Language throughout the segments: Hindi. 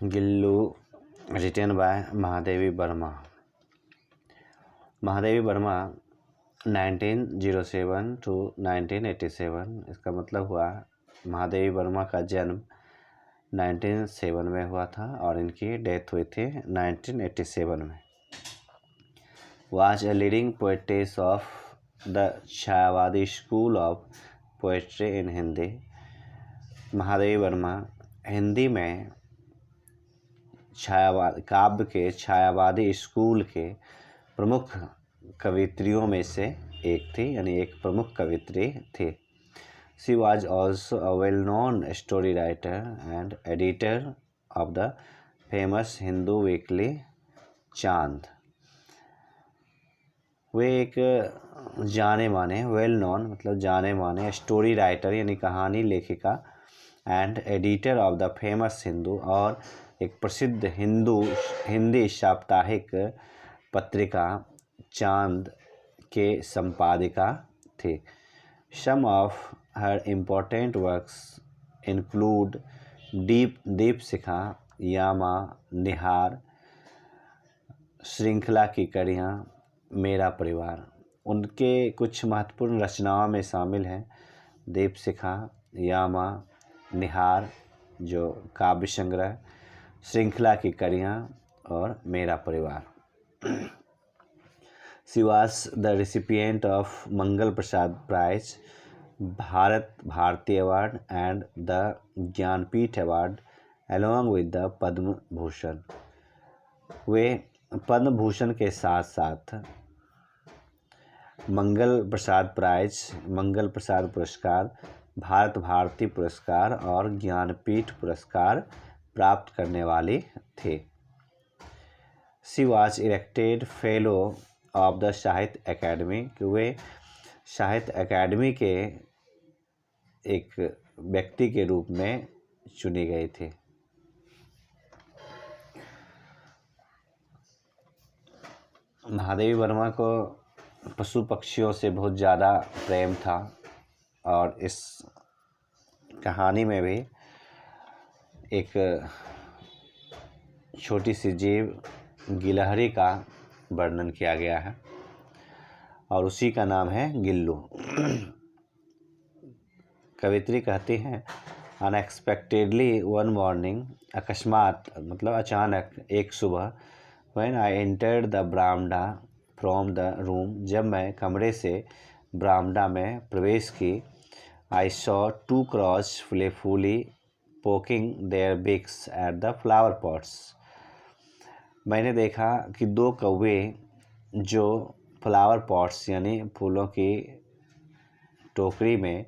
Gillu written by Mahadevi Verma. Mahadevi Verma 1907 to 1987, इसका मतलब हुआ महादेवी वर्मा का जन्म 1907 में हुआ था और इनकी डेथ हुई थी 1987 में। Was a leading poetess of the Chhayavadi school of poetry in Hindi. Mahadevi Varma Hindi में काव्य के छायावादी स्कूल के प्रमुख कवित्रियों में से एक थी, यानी एक प्रमुख कवित्री थी। She was also a well-known story writer and editor of the famous Hindu weekly चांद। वे एक जाने माने वेल नॉन मतलब जाने माने स्टोरी राइटर यानी कहानी लेखिका and editor of the famous Hindu और एक प्रसिद्ध हिंदी साप्ताहिक पत्रिका चांद के संपादिका थे। Some of her important works include Deepshikha, Yama, Nihar, Shrinkhala की कड़ियाँ, मेरा परिवार। उनके कुछ महत्वपूर्ण रचनाओं में शामिल हैं दीपशिखा, यामा, निहार जो काव्य संग्रह, श्रृंखला की कड़ियाँ और मेरा परिवार। She was the recipient of Mangala Prasad prize, Bharat Bharati award and the Jnanpith award along with the Padma Bhushan. वे पद्म भूषण के साथ साथ मंगल प्रसाद प्राइज, मंगल प्रसाद पुरस्कार, भारत भारती पुरस्कार और ज्ञानपीठ पुरस्कार प्राप्त करने वाली थे। She was elected fellow of the साहित्य अकेडमी, कि वे साहित्य अकेडमी के एक व्यक्ति के रूप में चुनी गई थी। महादेवी वर्मा को पशु पक्षियों से बहुत ज़्यादा प्रेम था और इस कहानी में भी एक छोटी सी जीव गिलहरी का वर्णन किया गया है और उसी का नाम है गिल्लू। कवित्री कहती हैं अनएक्सपेक्टेडली वन मॉर्निंग, अकस्मात मतलब अचानक एक सुबह, when I entered the baramda from the room, जब मैं कमरे से बरामदा में प्रवेश की, I saw two crows playfully poking their beaks at the flower pots. मैंने देखा कि दो कौवे जो फ्लावर पॉट्स यानी फूलों की टोकरी में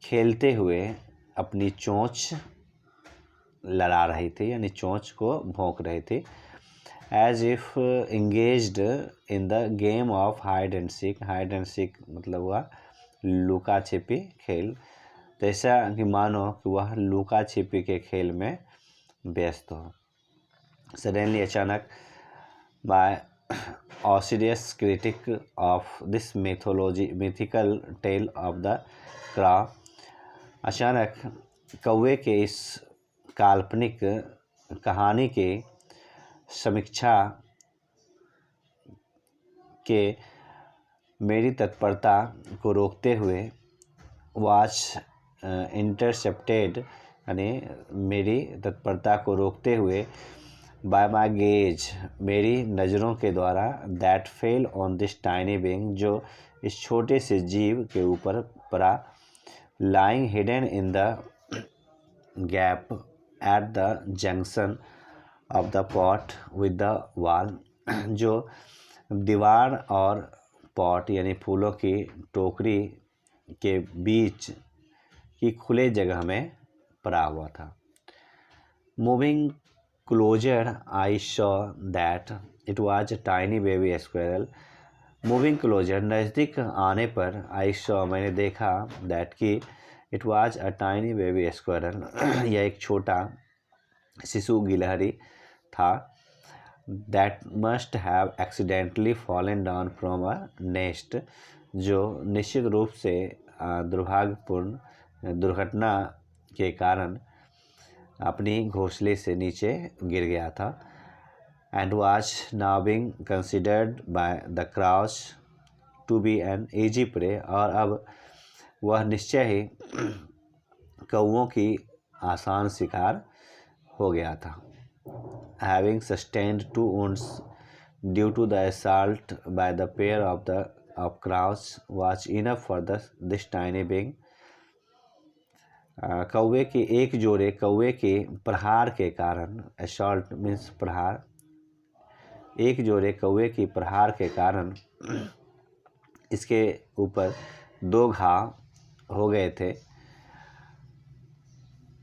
खेलते हुए अपनी चोंच लड़ा रही थी यानी चोंच को भौंक रही थी। As if engaged in the game of hide and seek, hide and seek मतलब हुआ लुका छिपी खेल, जैसा कि मानो कि वह लुका छिपी के खेल में व्यस्त हो। सडनली अचानक by assiduous critic of this mythical tale of the crow, अचानक कौवे के इस काल्पनिक कहानी के समीक्षा के मेरी तत्परता को रोकते हुए वाच इंटरसेप्टेड यानी मेरी तत्परता को रोकते हुए बाय माई गेज मेरी नज़रों के द्वारा that fell on this tiny being जो इस छोटे से जीव के ऊपर पड़ा, lying hidden in the gap at the junction of the pot with the wall, जो दीवार और पॉट यानी फूलों की टोकरी के बीच की खुले जगह में पड़ा हुआ था। Moving closer I saw that it was a tiny baby squirrel, moving closer नज़दीक आने पर आई सॉ मैंने देखा दैट कि it was a tiny baby squirrel यह एक छोटा शिशु गिलहरी था। That must have accidentally fallen down from a nest, जो निश्चित रूप से दुर्भाग्यपूर्ण दुर्घटना के कारण अपनी घोंसले से नीचे गिर गया था, and was now being considered by the crows to be an easy prey, और अब वह निश्चय ही कौवों की आसान शिकार हो गया था। Having sustained 2 wounds due to the assault by the pair of crows was enough for this tiny being. कौवे के एक जोड़े कौवे के प्रहार के कारण, assault means प्रहार, एक जोड़े कौवे की प्रहार के कारण इसके ऊपर 2 घाव हो गए थे।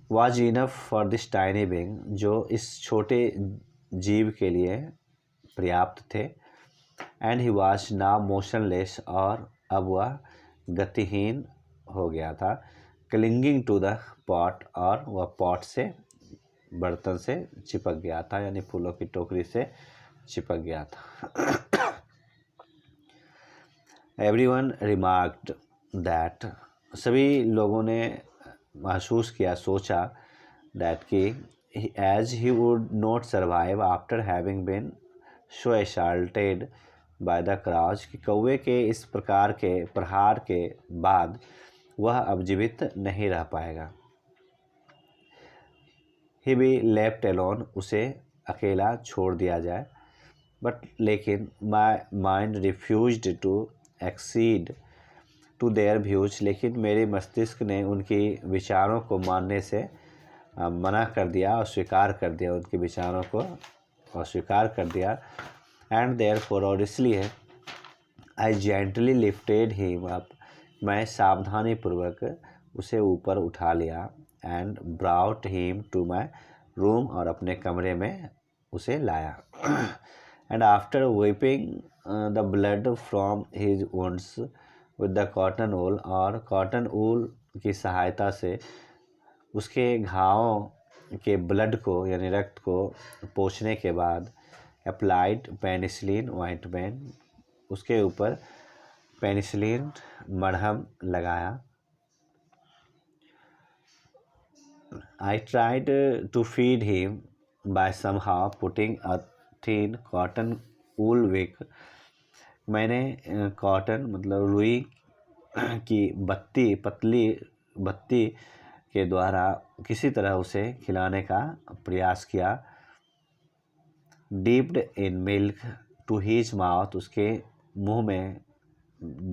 was enough for this tiny being, जो इस छोटे जीव के लिए पर्याप्त थे। and he was now motionless, और अब वह गतिहीन हो गया था। clinging to the pot, और वह पॉट से, बर्तन से चिपक गया था, यानी फूलों की टोकरी से चिपक गया था। Everyone remarked that, सभी लोगों ने महसूस किया, सोचा, that कि as he would not survive after having been so assaulted by the crows, कि कौवे के इस प्रकार के प्रहार के बाद वह अब जीवित नहीं रह पाएगा। he be left alone, उसे अकेला छोड़ दिया जाए। but लेकिन my mind refused to accede to their views, लेकिन मेरे मस्तिष्क ने उनकी विचारों को मानने से मना कर दिया, अस्वीकार कर दिया, उनके विचारों को अस्वीकार कर दिया। and therefore, और इसलिए I gently lifted him up, मैं सावधानी पूर्वक उसे ऊपर उठा लिया। and brought him to my room, और अपने कमरे में उसे लाया। and after wiping the blood from his wounds with the cotton wool, और कॉटन वूल की सहायता से उसके घावों के ब्लड को, यानी रक्त को पोंछने के बाद applied penicillin ointment, उसके ऊपर पेनिसिलिन मरहम लगाया। I tried to feed him by somehow putting a thin cotton wool wick, मैंने कॉटन मतलब रुई की पतली बत्ती के द्वारा किसी तरह उसे खिलाने का प्रयास किया। Dipped in milk to his mouth, उसके मुंह में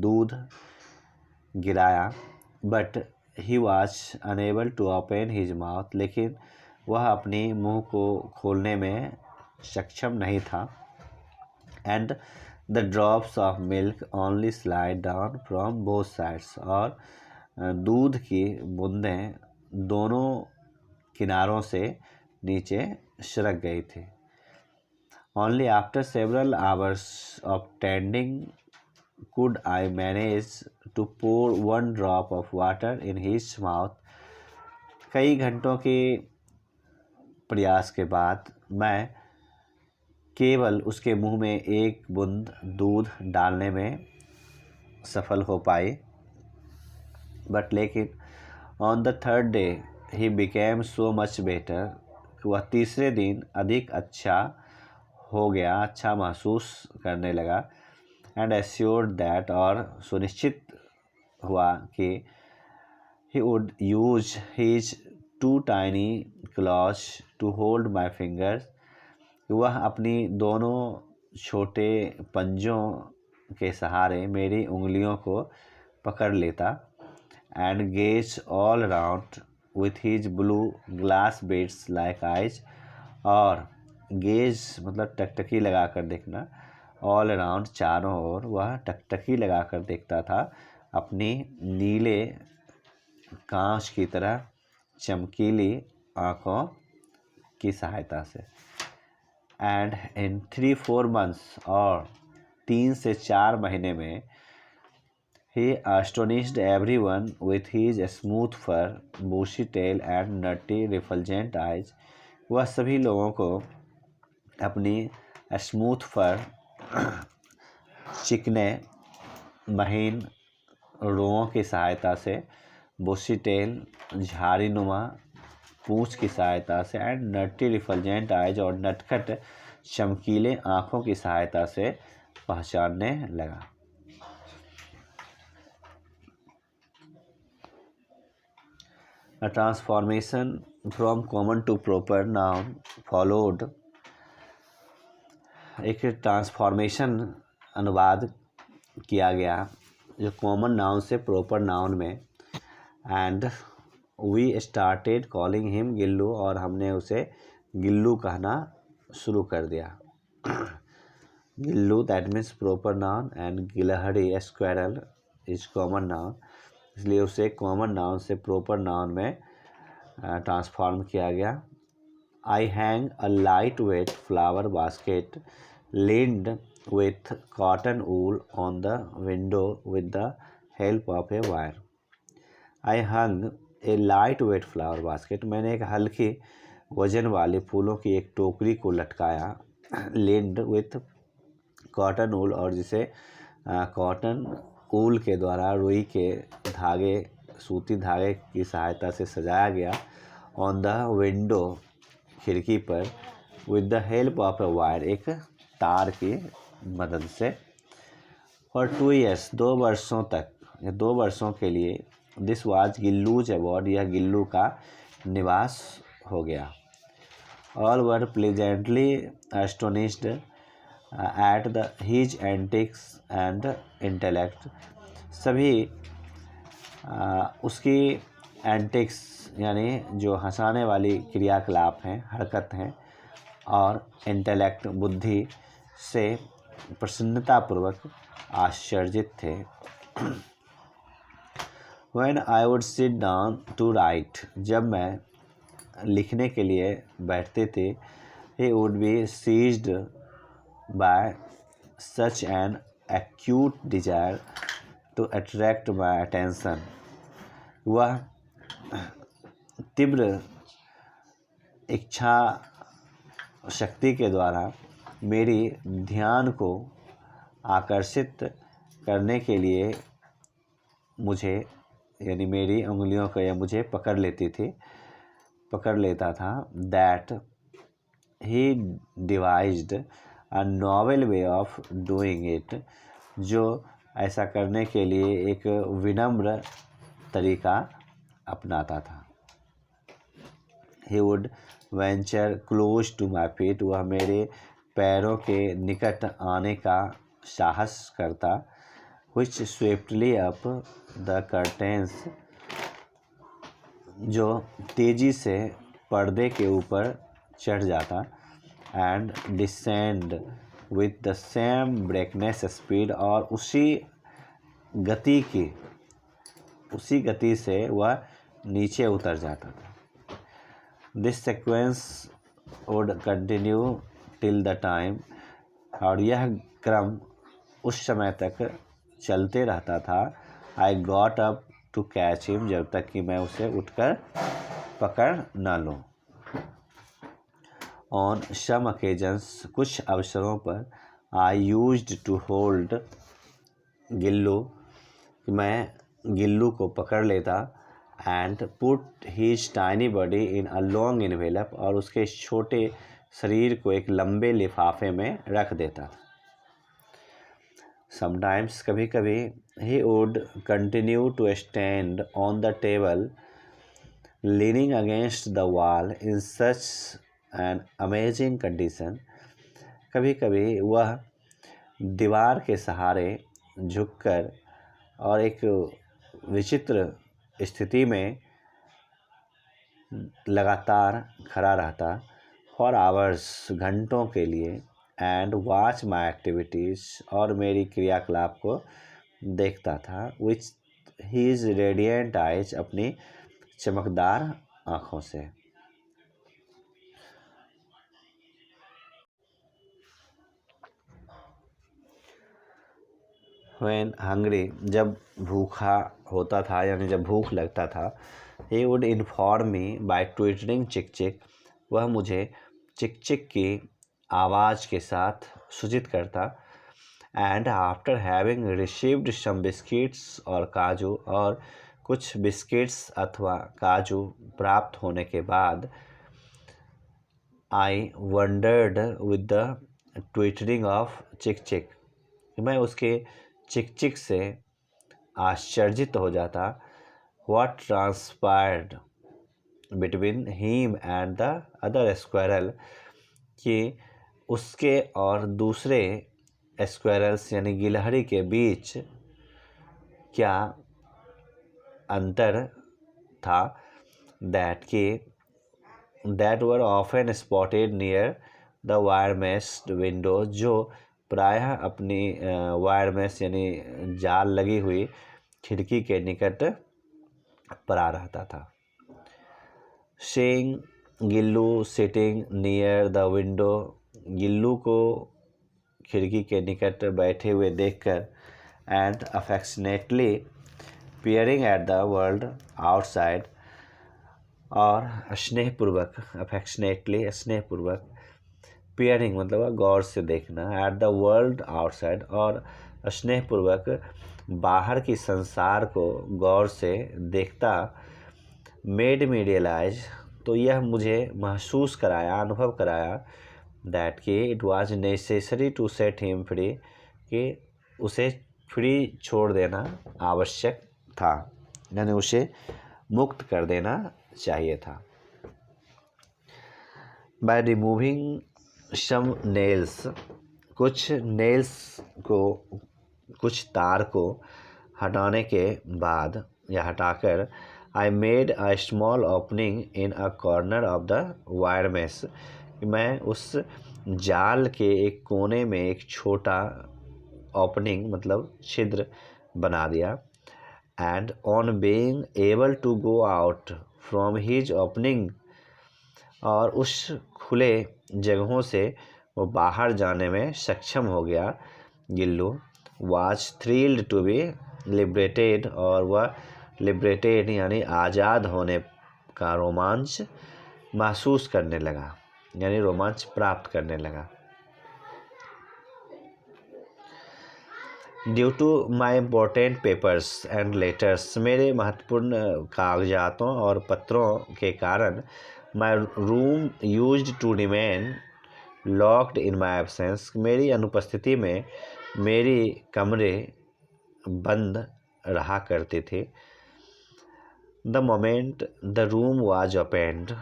दूध गिराया। But he was unable to open his mouth, लेकिन वह अपनी मुंह को खोलने में सक्षम नहीं था। And the drops of milk only slide down from both sides, और दूध की बूंदें दोनों किनारों से नीचे सरक गई थी। Only after several hours of tending could I manage to pour 1 drop of water in his mouth, कई घंटों के प्रयास के बाद मैं केवल उसके मुंह में एक बूंद दूध डालने में सफल हो पाई। बट लेकिन on the 3rd day he became so much better, वह तीसरे दिन अधिक अच्छा हो गया, अच्छा महसूस करने लगा। एंड एश्योर्ड दैट, और सुनिश्चित हुआ कि he would use his 2 tiny claws to hold my fingers, वह अपनी दोनों छोटे पंजों के सहारे मेरी उंगलियों को पकड़ लेता। And gaze all around with his blue glass beads like eyes, और गेज मतलब टकटकी लगा कर देखना, ऑल अराउंड चारों ओर वह टकटकी लगा कर देखता था अपनी नीले कांच की तरह चमकीली आँखों की सहायता से। एंड इन 3-4 months, और 3 से 4 महीने में he astonished everyone with his smooth fur, bushy tail and nutty refulgent eyes, वह सभी लोगों को अपनी स्मूथ फर, चिकने महीन रोओं की सहायता से, बुशी टेल झाड़ी नुमा पूंछ की सहायता से एंड नटी रिफल्जेंट आइज और नटखट चमकीले आँखों की सहायता से पहचानने लगा। A transformation from common to proper noun followed। एक ट्रांसफॉर्मेशन अनुवाद किया गया जो कॉमन नाउन से प्रॉपर नाउन में, and we started calling him Gillu, और हमने उसे गिल्लू कहना शुरू कर दिया। Gillu that means proper noun and गिलहरी स्क्वेरल इज कॉमन नाउन, इसलिए उसे कॉमन नाउन से प्रॉपर नाउन में ट्रांसफॉर्म किया गया। I hang a light weight flower basket lined with cotton wool on the window with the help of a wire. I hung A light weight flower basket, मैंने एक हल्की वजन वाले फूलों की एक टोकरी को लटकाया, लिंड विथ कॉटन वूल, और जिसे कॉटन वूल के द्वारा रुई के धागे, सूती धागे की सहायता से सजाया गया, ऑन द विंडो खिड़की पर, with the help of a wire एक तार की मदद से। फॉर 2 years 2 वर्षों तक या 2 वर्षों के लिए, दिस वाज गिल्लूज अबॉर्ड, यह गिल्लू का निवास हो गया। All were pleasantly astonished at the his antics and intellect, सभी उसकी एंटिक्स यानी जो हंसाने वाली क्रियाकलाप हैं, हरकत हैं, और इंटेलेक्ट बुद्धि से प्रसन्नतापूर्वक आश्चर्यित थे। When I would sit down to write, जब मैं लिखने के लिए बैठते थे, he would be seized by such an acute desire to attract my attention, वह तीव्र इच्छा शक्ति के द्वारा मेरी ध्यान को आकर्षित करने के लिए मुझे, यानी मेरी उंगलियों को या मुझे पकड़ लेता था। That he devised a novel way of doing it, जो ऐसा करने के लिए एक विनम्र तरीका अपनाता था। He would venture close to my feet, वह मेरे पैरों के निकट आने का साहस करता। Which swiftly up the curtains, जो तेजी से पर्दे के ऊपर चढ़ जाता। And descend with the same breakneck speed, और उसी गति से वह नीचे उतर जाता था। This sequence would continue till the time, और यह क्रम उस समय तक चलते रहता था। I got up to catch him, जब तक कि मैं उसे उठकर पकड़ न लूँ। On some occasions, कुछ अवसरों पर, I used to hold Gillu, मैं गिल्लू को पकड़ लेता, and put his tiny body in a long envelope, और उसके छोटे शरीर को एक लंबे लिफाफे में रख देता। Sometimes, कभी कभी, he would continue to stand on the table, leaning against the wall in such an amazing condition, कभी कभी वह दीवार के सहारे झुककर और एक विचित्र स्थिति में लगातार खड़ा रहता। फॉर आवर्स, घंटों के लिए, एंड वॉच माई एक्टिविटीज़, और मेरी क्रियाकलाप को देखता था। विच हीज रेडिएंट आइज, अपनी चमकदार आँखों से। When hungry, जब भूखा होता था, यानी जब भूख लगता था, he would inform me by twittering चिक चिक, वह मुझे चिक चिक की आवाज़ के साथ सूचित करता। And after having received some biscuits और काजू, और कुछ बिस्किट्स अथवा काजू प्राप्त होने के बाद आई wandered with the twittering of चिक चिक, मैं उसके चिक चिक से आश्चर्यित हो जाता। What transpired between him and the other squirrel, कि उसके और दूसरे स्क्वायरल्स यानी गिलहरी के बीच क्या अंतर था। That were often spotted near the wire messed window, जो प्रायः अपनी वायर मेश यानी जाल लगी हुई खिड़की के निकट पड़ा रहता था। Saying Gillu sitting near the window, Gillu को खिड़की के निकट बैठे हुए देखकर, and affectionately peering at the world outside, और स्नेहपूर्वक, अफेक्शनेटली स्नेहपूर्वक, पियरिंग मतलब गौर से देखना, एट द वर्ल्ड आउटसाइड और स्नेहपूर्वक बाहर की संसार को गौर से देखता, मेड मी रियलाइज, तो यह मुझे महसूस कराया, अनुभव कराया, दैट कि it was necessary to set him free, कि उसे फ्री छोड़ देना आवश्यक था, यानी उसे मुक्त कर देना चाहिए था। बाय रिमूविंग सम नेल्स, कुछ नेल्स को, कुछ तार को हटाने के बाद या हटाकर, I made a small opening in a corner of the wire mesh, मैं उस जाल के एक कोने में एक छोटा ओपनिंग मतलब छिद्र बना दिया। And on being able to go out from his opening, और उस खुले जगहों से वो बाहर जाने में सक्षम हो गया, Gillu was thrilled to be liberated, और वह लिबरेटेड यानी आज़ाद होने का रोमांच महसूस करने लगा, यानी रोमांच प्राप्त करने लगा। Due to my important papers and letters, मेरे महत्वपूर्ण कागजातों और पत्रों के कारण, my room used to remain locked in my absence, मेरी अनुपस्थिति में मेरी कमरे बंद रहा करते थे। The moment the room was opened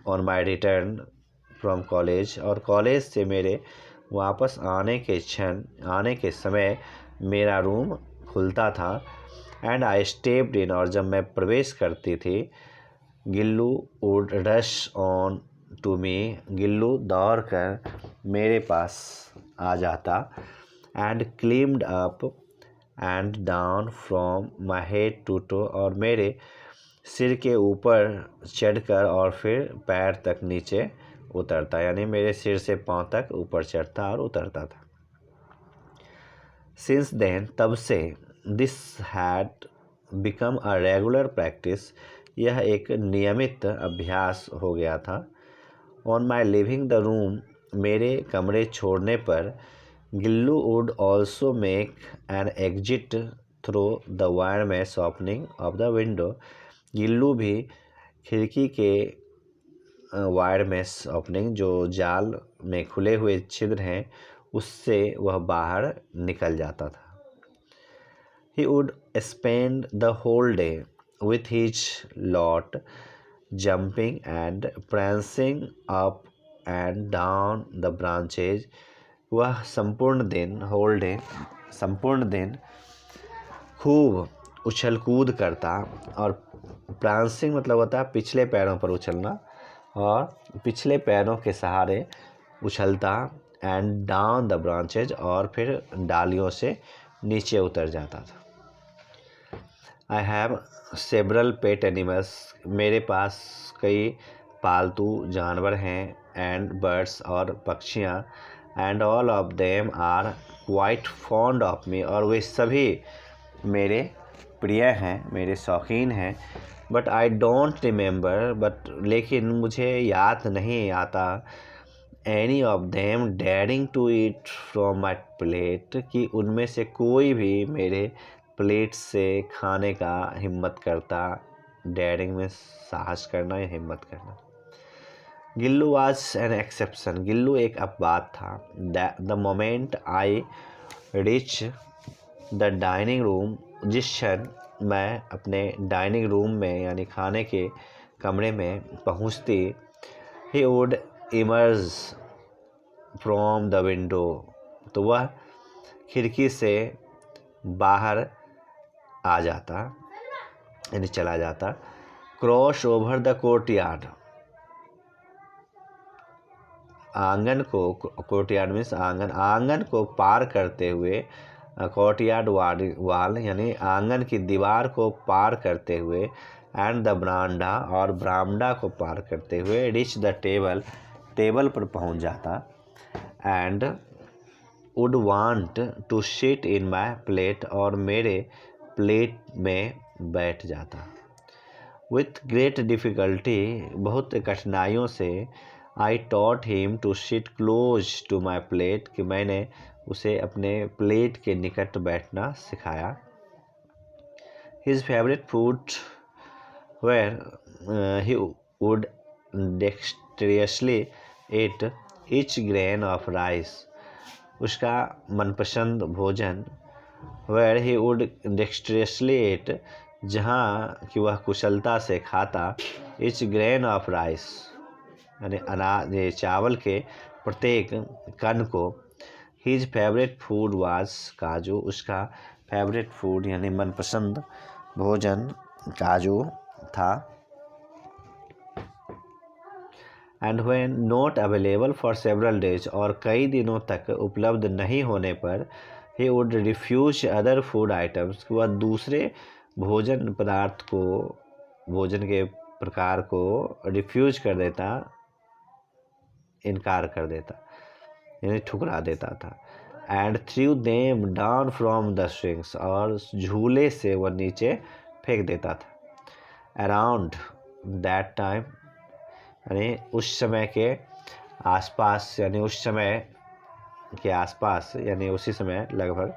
on my return from college, और कॉलेज से मेरे वापस आने के समय मेरा रूम खुलता था। एंड आई स्टेप्ड इन, और जब मैं प्रवेश करती थी, Gillu would rush on to me, Gillu दौड़ कर मेरे पास आ जाता। And climbed up and down from my head to toe, और मेरे सिर के ऊपर चढ़कर और फिर पैर तक नीचे उतरता, यानी मेरे सिर से पांव तक ऊपर चढ़ता और उतरता था। सिंस देन, तब से, this had become a regular practice, यह एक नियमित अभ्यास हो गया था। On my living the room, मेरे कमरे छोड़ने पर, Gillu would also make an exit through the wire mesh opening of the window, Gillu भी खिड़की के वायर मेश ओपनिंग, जो जाल में खुले हुए छिद्र हैं, उससे वह बाहर निकल जाता था। He would spend the whole day with his lot, jumping and prancing up and down the branches, वह संपूर्ण दिन, होल डे, संपूर्ण दिन खूब उछल कूद करता, और प्रांसिंग मतलब होता है पिछले पैरों पर उछलना, और पिछले पैरों के सहारे उछलता, एंड डाउन द ब्रांचेज, और फिर डालियों से नीचे उतर जाता था। I have several pet animals, मेरे पास कई पालतू जानवर हैं, एंड बर्ड्स और पक्षियाँ, and all of them are quite fond of me, और वे सभी मेरे प्रिय हैं, मेरे शौकीन हैं। But I don't remember, but लेकिन मुझे याद नहीं आता, any of them daring to eat from my plate, कि उनमें से कोई भी मेरे प्लेट से खाने का हिम्मत करता। डेयरिंग में साहस करना या हिम्मत करना। Gillu was an exception, Gillu एक अपवाद था। The moment I rich the dining room, जिस क्षण मैं अपने डाइनिंग रूम में यानी खाने के कमरे में पहुंचती, he would emerge from the window, तो वह खिड़की से बाहर आ जाता यानी चला जाता। क्रॉस ओवर द कोर्टयार्ड, आंगन को, कोर्टयार्ड मीन्स आंगन, आंगन को पार करते हुए, कोर्टयार्ड वाल यानी आंगन की दीवार को पार करते हुए, एंड द बरामदा, और बरामदा को पार करते हुए, रिच द टेबल, टेबल पर पहुंच जाता। And would want to sit in my plate, और मेरे प्लेट में बैठ जाता। विथ ग्रेट डिफ़िकल्टी, बहुत कठिनाइयों से, I taught him to sit close to my plate, कि मैंने उसे अपने प्लेट के निकट बैठना सिखाया। His favourite food where he would dexterously eat each grain of rice, उसका मनपसंद भोजन, वेयर ही वुड डेक्स्ट्रियसली ईट, जहाँ कि वह कुशलता से खाता, ईच ग्रेन ऑफ राइस यानी अनाज, चावल के प्रत्येक कण को। हिज फेवरेट फूड वाज काजू, उसका फेवरेट फूड यानी मनपसंद भोजन काजू था। And when not available for several days, और कई दिनों तक उपलब्ध नहीं होने पर, he would refuse other food items, वह दूसरे भोजन पदार्थ को, भोजन के प्रकार को रिफ्यूज कर देता, इनकार कर देता यानी ठुकरा देता था। And through them down from the swings, और झूले से वह नीचे फेंक देता था। अराउंड दैट टाइम यानी उस समय के आसपास, यानी उस समय के आसपास यानी उसी समय लगभग,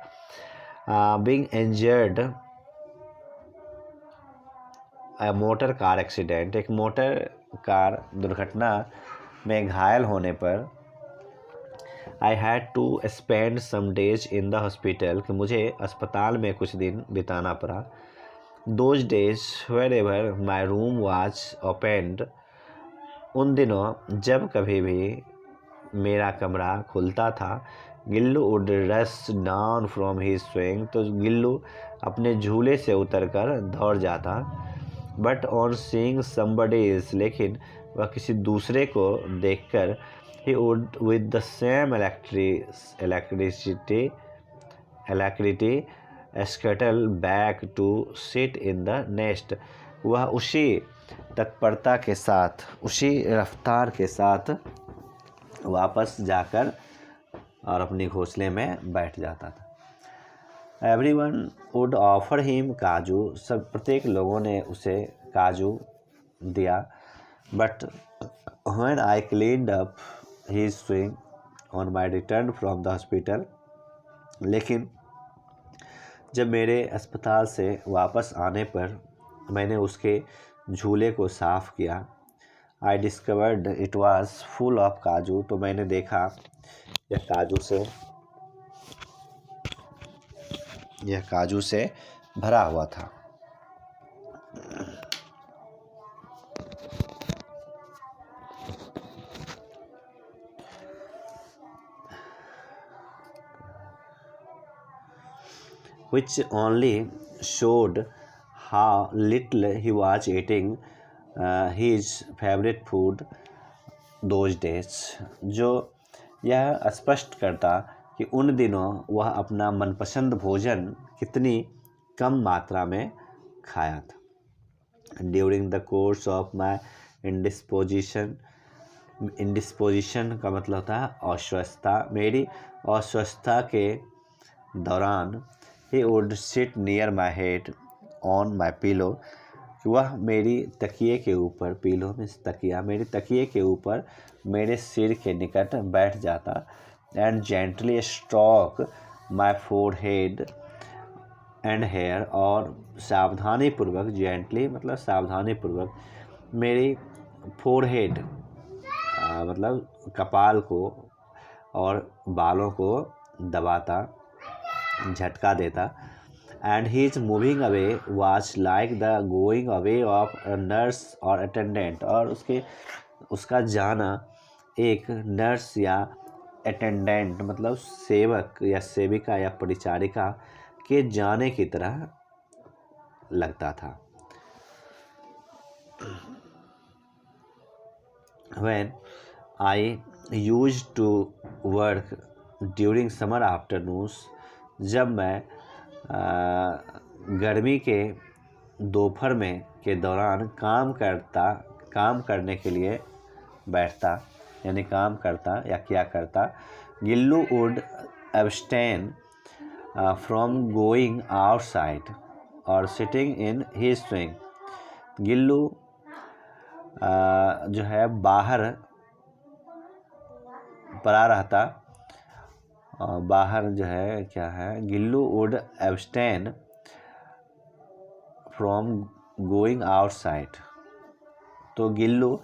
being injured motor car accident, एक मोटर कार दुर्घटना में घायल होने पर, I had to spend some days in the hospital, कि मुझे अस्पताल में कुछ दिन बिताना पड़ा। Those days wherever my room was opened, उन दिनों जब कभी भी मेरा कमरा खुलता था, Gillu would rush down from his swing, तो गिल्लू अपने झूले से उतरकर दौड़ जाता। But on seeing somebody is, लेकिन वह किसी दूसरे को देखकर, he would with the same alacrity scuttle back to sit in the nest, वह उसी तत्परता के साथ, उसी रफ्तार के साथ वापस जाकर और अपनी घोंसले में बैठ जाता था। Everyone would offer him काजू, सब प्रत्येक लोगों ने उसे काजू दिया। But when I cleaned up his swing on my return from the hospital, लेकिन जब मेरे अस्पताल से वापस आने पर मैंने उसके झूले को साफ़ किया, I discovered it was full of काजू, तो मैंने देखा यह काजू से भरा हुआ था। Which only showed how little he was eating his favorite food those days, जो यह स्पष्ट करता कि उन दिनों वह अपना मनपसंद भोजन कितनी कम मात्रा में खाया था। During the course of my indisposition, indisposition का मतलब होता है अस्वस्थता, मेरी अस्वस्थता के दौरान, he would sit near my head on my pillow, वह मेरी तकिए के ऊपर, पिलो में तकिया, मेरी तकिए के ऊपर मेरे सिर के निकट बैठ जाता। And gently stroke my forehead, and hair, और सावधानी पूर्वक, जेंटली मतलब सावधानी पूर्वक, मेरी फोरहेड मतलब कपाल को और बालों को दबाता, झटका देता। And he is moving away watch like the going away of nurse और अटेंडेंट, और उसका जाना एक नर्स या अटेंडेंट मतलब सेवक या सेविका या परिचारिका के जाने की तरह लगता था। When I used to work during summer afternoons, जब मैं गर्मी के दोपहर में के दौरान काम करने के लिए बैठता, यानी काम करता या क्या करता, Gillu would abstain from going outside और sitting in his swing। Gillu जो है बाहर पड़ा रहता, बाहर जो है क्या है, Gillu would abstain from going outside, तो गिल्लू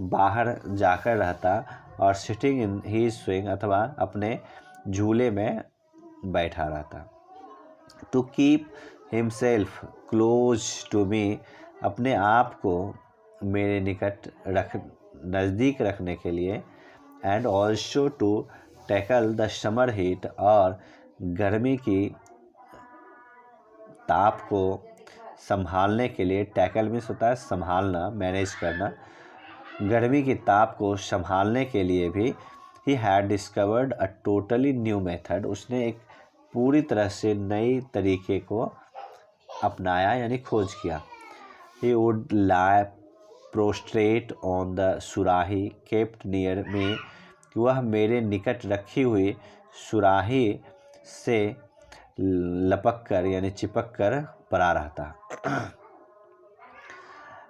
बाहर जाकर रहता और सिटिंग इन ही स्विंग अथवा अपने झूले में बैठा रहता। To keep himself close to me, अपने आप को मेरे नज़दीक रखने के लिए। And also to tackle the summer heat, और गर्मी की ताप को संभालने के लिए। टैकल मीन्स होता है संभालना, मैनेज करना। गर्मी की ताप को संभालने के लिए भी he had discovered a totally new method, उसने एक पूरी तरह से नई तरीके को अपनाया यानी खोज किया। He would lie prostate on the सुराही केप्ट नियर मी, वह मेरे निकट रखी हुई सुराही से लपक कर यानी चिपक कर पड़ा रहता।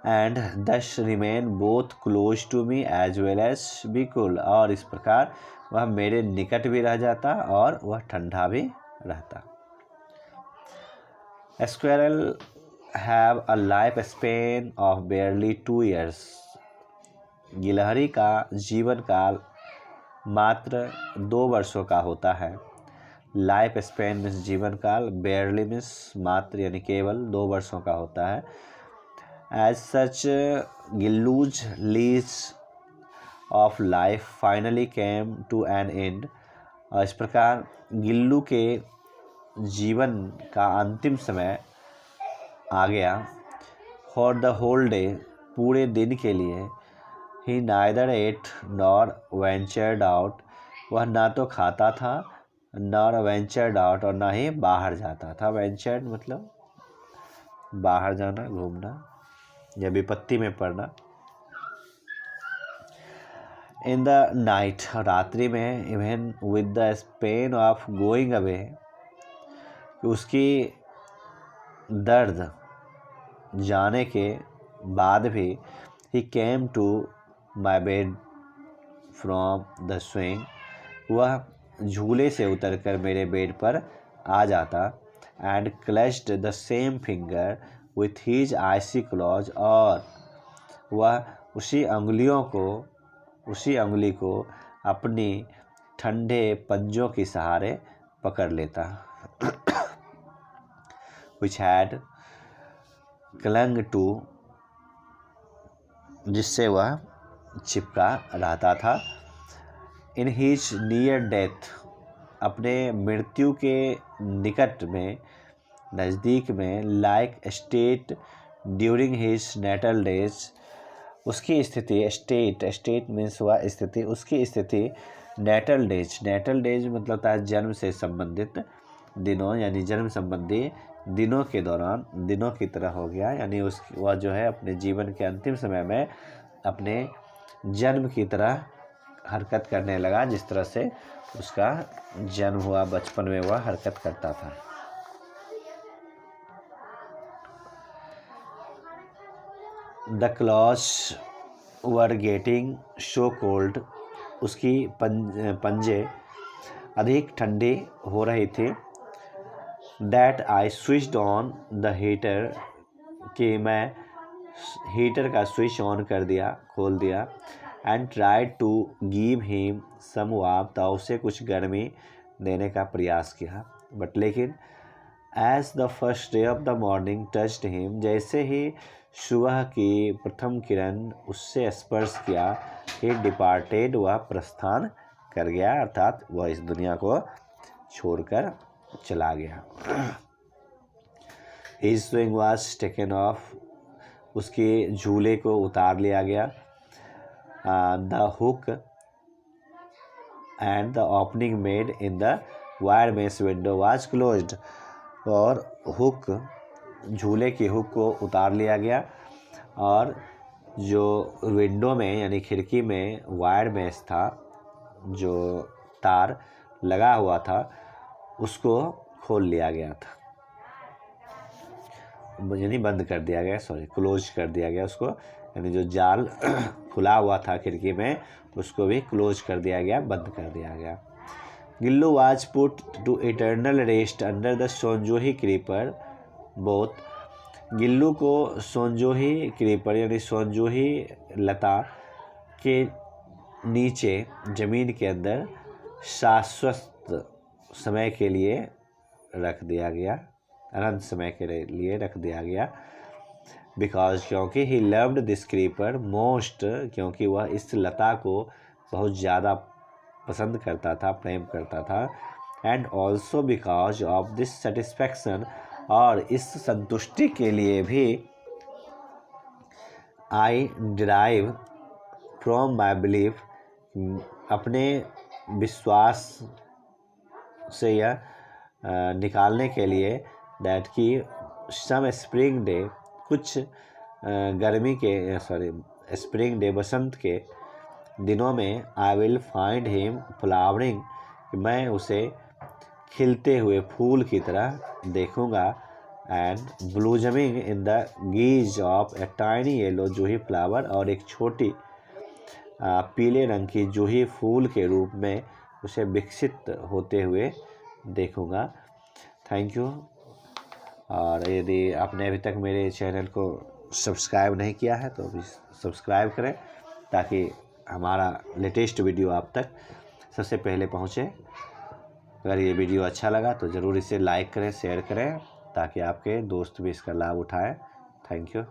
And thus remain both close to me as well as be cool, और इस प्रकार वह मेरे निकट भी रह जाता और वह ठंडा भी रहता। Squirrel have a life span of बेयरली 2 years, गिलहरी का जीवन काल मात्र 2 वर्षों का होता है। लाइफ स्पेन मीन्स जीवन काल, बेयरली मीन्स मात्र यानी केवल 2 वर्षों का होता है। As such Gillu's lease of life finally came to an end, और इस प्रकार गिल्लू के जीवन का अंतिम समय आ गया। फॉर द होल डे, पूरे दिन के लिए। He neither ate nor ventured out, वह ना तो खाता था नॉर वेंचर्ड आउट, और ना ही बाहर जाता था। वेंचर्ड मतलब बाहर जाना, घूमना या विपत्ति में पड़ना। इन द नाइट, रात्रि में। Even with the pain of going away, उसकी दर्द जाने के बाद भी। He came to my bed from the swing, वह झूले से उतरकर मेरे बेड पर आ जाता। And clutched the same finger with his icy claws, और वह उसी अंगुली को अपनी ठंडे पंजों के सहारे पकड़ लेता। विच हैड क्लंग टू, जिससे वह चिपका रहता था। इन हीज नियर डेथ, अपने मृत्यु के निकट में, नज़दीक में। Like state during his natal days, उसकी स्थिति स्टेट मीन्स हुआ स्थिति, उसकी स्थिति नेटल डेज मतलब था जन्म से संबंधित दिनों, यानी जन्म संबंधी दिनों के दौरान दिनों की तरह हो गया। यानी वह जो है अपने जीवन के अंतिम समय में अपने जन्म की तरह हरकत करने लगा, जिस तरह से उसका जन्म हुआ, बचपन में वह हरकत करता था। The clause were getting so cold, उसकी पंजे अधिक ठंडी हो रही थी। That I switched on the heater, कि मैं हीटर का स्विच ऑन कर दिया, खोल दिया, and tried to give him some warmth, उसे कुछ गर्मी देने का प्रयास किया, बट लेकिन as the first ray of the morning touched him, जैसे ही सुबह की प्रथम किरण उससे स्पर्श किया, ही डिपार्टेड, वह प्रस्थान कर गया, अर्थात वह इस दुनिया को छोड़कर चला गया। His swing was taken of, उसके झूले को उतार लिया गया। The hook and the opening made in the wire mesh window was closed, और हुक, झूले की हुक को उतार लिया गया और जो विंडो में यानी खिड़की में वायर मेश था, जो तार लगा हुआ था, उसको खोल लिया गया था, यानी बंद कर दिया गया, क्लोज कर दिया गया उसको, यानी जो जाल खुला हुआ था खिड़की में उसको भी क्लोज कर दिया गया, बंद कर दिया गया। Gillu was put to eternal rest under the sonjuhi creeper, both, Gillu को सोनजोही क्रीपर यानी सोनजोही लता के नीचे ज़मीन के अंदर शाश्वत समय के लिए रख दिया गया, अनंत समय के लिए रख दिया गया। बिकॉज, क्योंकि he loved this creeper most, क्योंकि वह इस लता को बहुत ज़्यादा पसंद करता था, प्रेम करता था। And also because of this satisfaction, और इस संतुष्टि के लिए भी I derive from my belief, अपने विश्वास से यह निकालने के लिए, दैट कि सम स्प्रिंग डे, कुछ गर्मी के स्प्रिंग डे, बसंत के दिनों में, I will find him flowering, मैं उसे खिलते हुए फूल की तरह देखूंगा, and blossoming in the guise of a tiny yellow juhi flower, और एक छोटी पीले रंग की जूही फूल के रूप में उसे विकसित होते हुए देखूंगा। Thank you. और यदि आपने अभी तक मेरे चैनल को सब्सक्राइब नहीं किया है तो अभी सब्सक्राइब करें, ताकि हमारा लेटेस्ट वीडियो आप तक सबसे पहले पहुंचे। अगर ये वीडियो अच्छा लगा तो ज़रूर इसे लाइक करें, शेयर करें, ताकि आपके दोस्त भी इसका लाभ उठाएं। Thank you.